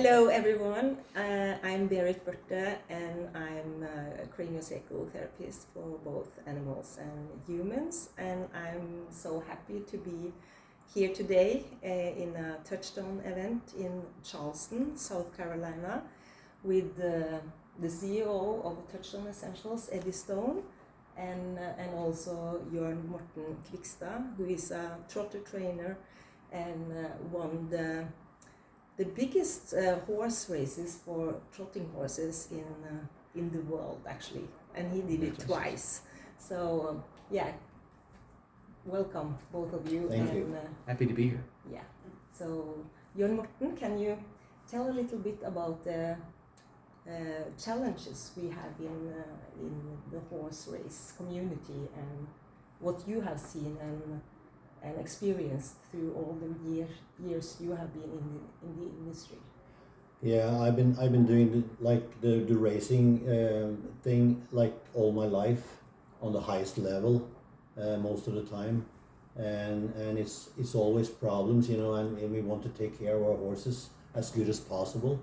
Hello everyone, I'm Berit Børte and I'm a craniosacral therapist for both animals and humans, and I'm so happy to be here today in a Touchstone event in Charleston, South Carolina, with the CEO of Touchstone Essentials, Eddie Stone, and also Jørn Morten Kvikstad, who is a trotter trainer and won the biggest horse races for trotting horses in the world, actually, and he did it twice. So welcome both of you. Thank you. Happy to be here. Yeah. So Jørn Morten, can you tell a little bit about the challenges we have in the horse race community and what you have seen and experienced through all the years you have been in the industry? Yeah, I've been doing the racing thing like all my life on the highest level most of the time, and it's always problems, and we want to take care of our horses as good as possible,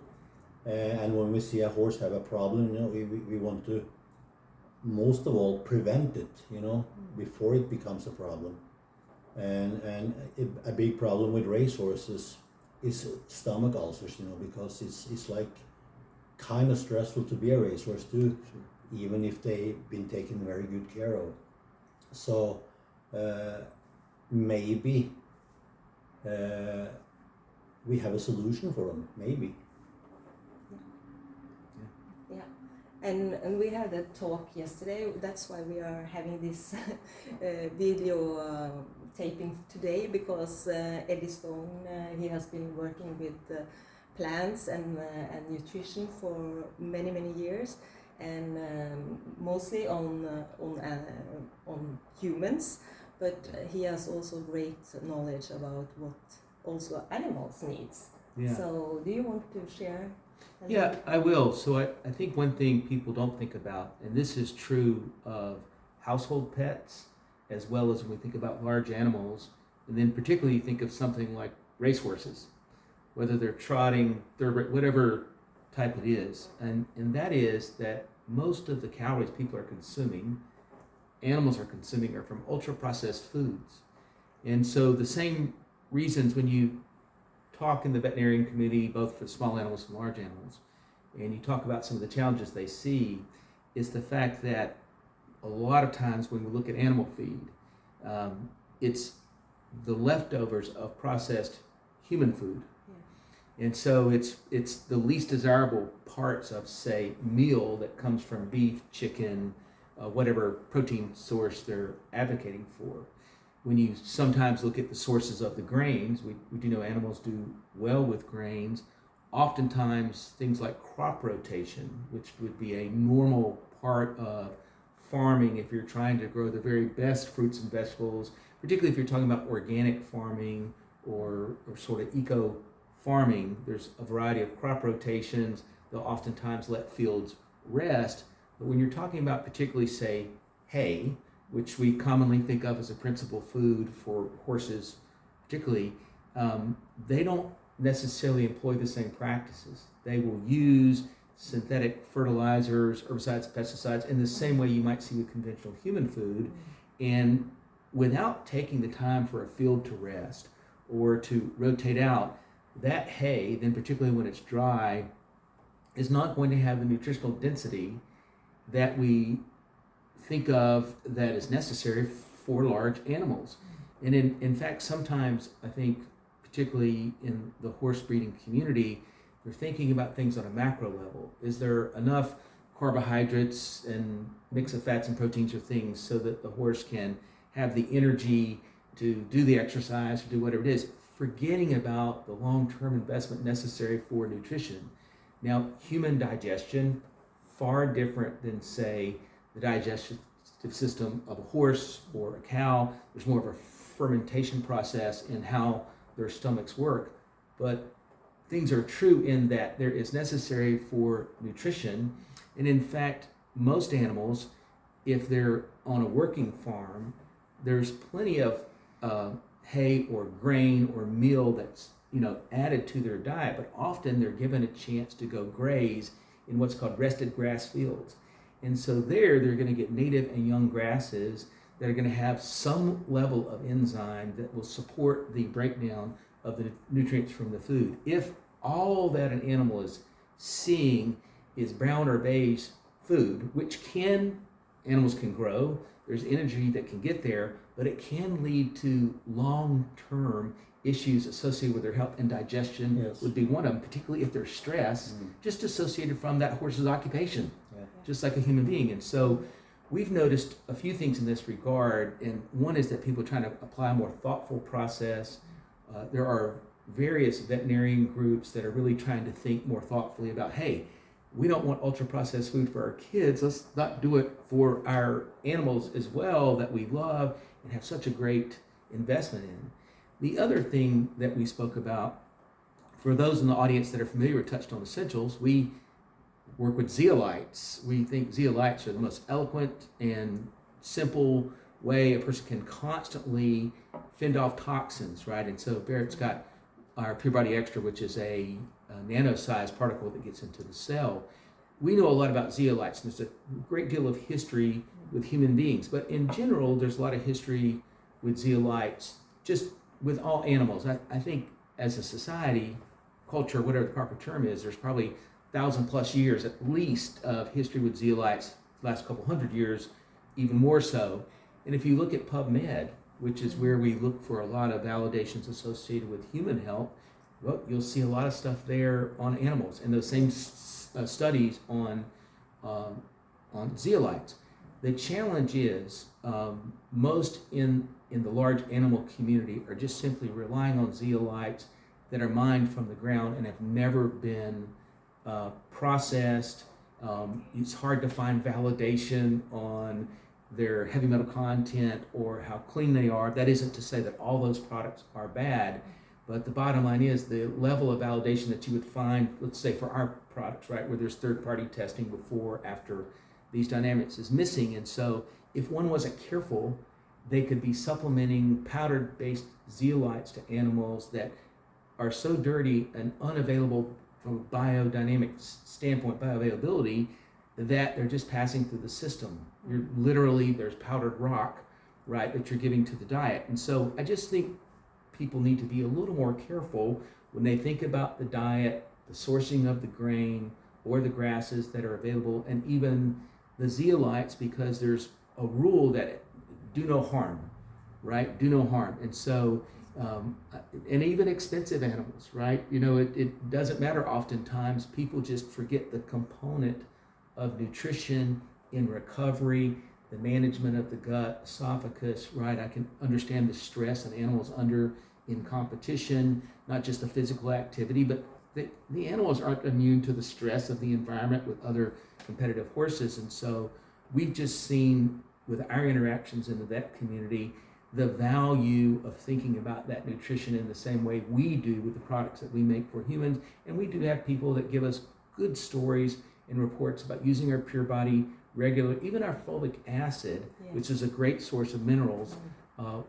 and when we see a horse have a problem, we want to most of all prevent it, before it becomes a problem. And a big problem with racehorses is stomach ulcers, because it's like kind of stressful to be a racehorse too, even if they've been taken very good care of. So maybe we have a solution for them, maybe. And we had a talk yesterday. That's why we are having this video taping today, because Eddie Stone, he has been working with plants and nutrition for many years, and mostly on humans. But he has also great knowledge about what also animals needs. Yeah. So, do you want to share? Yeah, I will. So I think one thing people don't think about, and this is true of household pets as well as when we think about large animals, and then particularly you think of something like racehorses, whether they're trotting, whatever type it is, and that is that most of the calories people are consuming, animals are consuming, are from ultra-processed foods. And so the same reasons when you talk in the veterinarian community, both for small animals and large animals, and you talk about some of the challenges they see, is the fact that a lot of times when we look at animal feed, it's the leftovers of processed human food. Yeah. And so it's the least desirable parts of, say, meal that comes from beef, chicken, whatever protein source they're advocating for. When you sometimes look at the sources of the grains, we do know animals do well with grains. Oftentimes things like crop rotation, which would be a normal part of farming if you're trying to grow the very best fruits and vegetables, particularly if you're talking about organic farming or sort of eco farming, there's a variety of crop rotations. They'll oftentimes let fields rest. But when you're talking about particularly, say, hay, which we commonly think of as a principal food for horses particularly, they don't necessarily employ the same practices. They will use synthetic fertilizers, herbicides, pesticides in the same way you might see with conventional human food, and without taking the time for a field to rest or to rotate out, that hay, then particularly when it's dry, is not going to have the nutritional density that we think of that is necessary for large animals. And in fact, sometimes I think, particularly in the horse breeding community, they're thinking about things on a macro level. Is there enough carbohydrates and mix of fats and proteins or things so that the horse can have the energy to do the exercise or do whatever it is, forgetting about the long-term investment necessary for nutrition. Now, human digestion, far different than, say, the digestive system of a horse or a cow. There's more of a fermentation process in how their stomachs work. But things are true in that there is necessary for nutrition. And in fact, most animals, if they're on a working farm, there's plenty of hay or grain or meal that's added to their diet, but often they're given a chance to go graze in what's called rested grass fields. And so they're going to get native and young grasses that are going to have some level of enzyme that will support the breakdown of the nutrients from the food. If all that an animal is seeing is brown or beige food, which animals can grow, there's energy that can get there, but it can lead to long-term issues associated with their health, and digestion would be one of them, particularly if there's stress, just associated from that horse's occupation, just like a human being. And so we've noticed a few things in this regard, and one is that people are trying to apply a more thoughtful process. There are various veterinarian groups that are really trying to think more thoughtfully about, hey, we don't want ultra-processed food for our kids. Let's not do it for our animals as well that we love and have such a great investment in. The other thing that we spoke about, for those in the audience that are familiar with Touchstone Essentials, we work with zeolites. We think zeolites are the most eloquent and simple way a person can constantly fend off toxins, right? And so Barrett's got our Pure Body Extra, which is a nano-sized particle that gets into the cell. We know a lot about zeolites, and there's a great deal of history with human beings, but in general, there's a lot of history with zeolites, just with all animals. I think as a society, culture, whatever the proper term is, there's probably 1,000+ years at least of history with zeolites, the last couple hundred years, even more so. And if you look at PubMed, which is where we look for a lot of validations associated with human health, well, you'll see a lot of stuff there on animals, and those same studies on zeolites. The challenge is most in the large animal community are just simply relying on zeolites that are mined from the ground and have never been processed. It's hard to find validation on their heavy metal content or how clean they are. That isn't to say that all those products are bad, but the bottom line is the level of validation that you would find, let's say for our products, right, where there's third-party testing before, after these dynamics is missing. And so if one wasn't careful, they could be supplementing powdered-based zeolites to animals that are so dirty and unavailable from a biodynamic standpoint, bioavailability, that they're just passing through the system. You're literally, there's powdered rock, right, that you're giving to the diet. And so I just think people need to be a little more careful when they think about the diet, the sourcing of the grain or the grasses that are available, and even the zeolites, because there's a rule that do no harm, right? Do no harm. And so, and even expensive animals, right? It doesn't matter oftentimes. People just forget the component of nutrition in recovery, the management of the gut, esophagus, right? I can understand the stress an animal's under in competition, not just the physical activity, but the animals aren't immune to the stress of the environment with other competitive horses. And so we've just seen with our interactions in the vet community, the value of thinking about that nutrition in the same way we do with the products that we make for humans. And we do have people that give us good stories and reports about using our Pure Body regular, even our fulvic acid, which is a great source of minerals,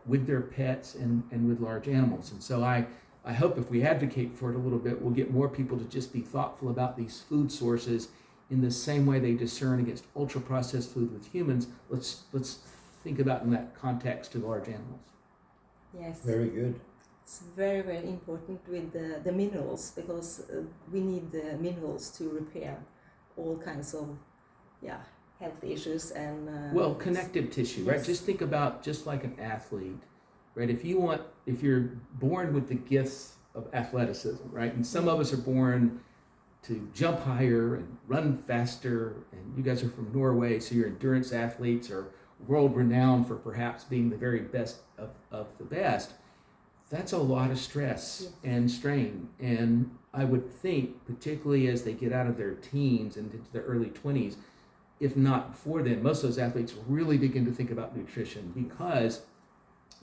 with their pets and with large animals. And so I hope if we advocate for it a little bit, we'll get more people to just be thoughtful about these food sources in the same way they discern against ultra-processed food with humans. Let's think about in that context to large animals. Yes. Very good. It's very, very important with the minerals, because we need the minerals to repair all kinds of health issues and connective tissue, right? Just think about, just like an athlete, right? If you're born with the gifts of athleticism, right? And some of us are born to jump higher and run faster, and you guys are from Norway, so you're endurance athletes or world renowned for perhaps being the very best of the best. That's a lot of stress and strain. And I would think, particularly as they get out of their teens and into their early 20s, if not before then, most of those athletes really begin to think about nutrition, because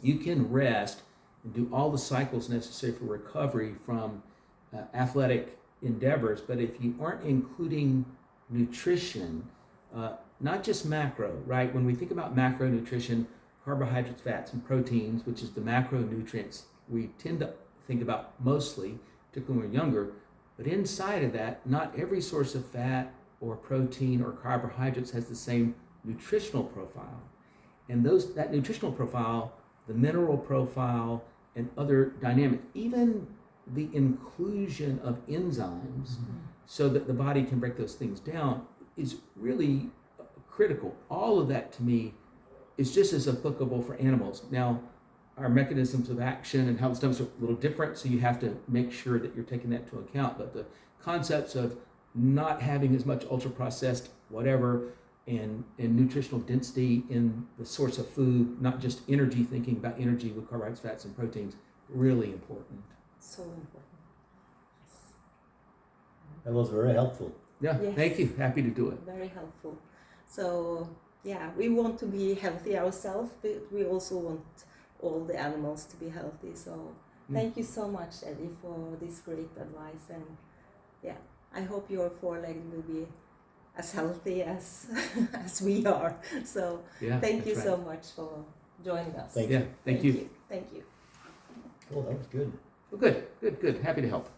you can rest and do all the cycles necessary for recovery from athletic endeavors, but if you aren't including nutrition, not just macro, right? When we think about macronutrition, carbohydrates, fats, and proteins, which is the macronutrients, we tend to think about mostly, particularly when we're younger. But inside of that, not every source of fat or protein or carbohydrates has the same nutritional profile. And that nutritional profile, the mineral profile, and other dynamics, even the inclusion of enzymes so that the body can break those things down, is really critical. All of that to me is just as applicable for animals. Now, our mechanisms of action and how the stomach's a little different, so you have to make sure that you're taking that into account. But the concepts of not having as much ultra-processed whatever and nutritional density in the source of food, not just energy, thinking about energy with carbohydrates, fats, and proteins, really important. So important. That was very helpful. Yeah, Yes. Thank you. Happy to do it. Very helpful. So yeah, we want to be healthy ourselves, but we also want all the animals to be healthy. So thank you so much, Eddie, for this great advice. And yeah, I hope your four-legged will be as healthy as as we are. So Yeah, thank you that's so right. much for joining us. Thank Yeah, you. thank you. Thank you. Oh, that was good. Well, good. Happy to help.